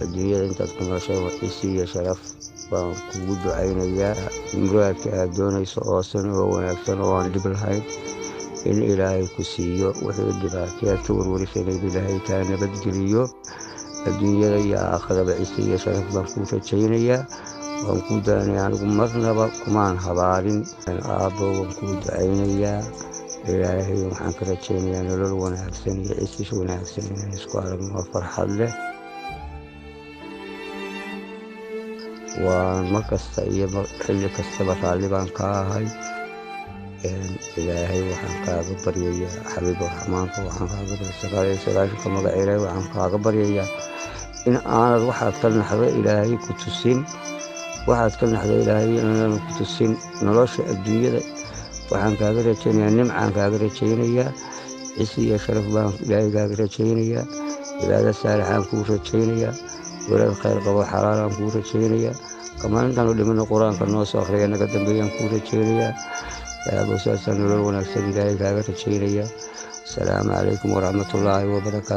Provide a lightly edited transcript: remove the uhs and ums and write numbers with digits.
adduunyada intaad ku nooshay isi iyo sharaf baan kugu ducaynayaa. muraadka aad doonayso oo san oo wanaagsan oo aan dhib lahayn in ilaahay ku siiyo. wixii dhibaatayaad ka warwarisanayd ilaahay kaa nabadgeliyo. adduunyada iyo aakhiraba isi iyo sharaf baan kuu rajaynayaa. waan kuu daanaya anigu marnaba kumaan habaarin. aabbo waan kuu ducaynayaa. ilaahay waxaan ka rajaynayaa nolol wanaagsan iyo cisis wanaagsan inaan isku aragno farxad leh. waan mar kasta iyo xilli kastaba raalli baan ka ahay. ilaahay waxaan kaaga baryayaa xabiibu raxmaanka, waxaan kaaga baryaya sagaashanka magaca ilaahay waxaan kaaga baryayaa in aanad waxaad ka naxdo ilaahay ku tusin. waxaad ka naxdo ilaahay inaanu ku tusin. nolosha adduunyada waxaan kaaga rajaynayaa nimcaan kaaga rajaynayaa. cisi iyo sharaf baan ilaahay kaaga rajaynayaa. cibaado saalixaan kuu rajaynayaa. walaad khayr qabo xalaalaan kuu rajaynayaa. kamaalintaanu dhimino qur-aanka noo soo akhriya naga dambeeyaan kuu rajaynayaa. saasaan nolol wanaagsan ilaahay kaaga rajaynayaa. asalaamu calaykum waraxmatullaahi wabarakaatu.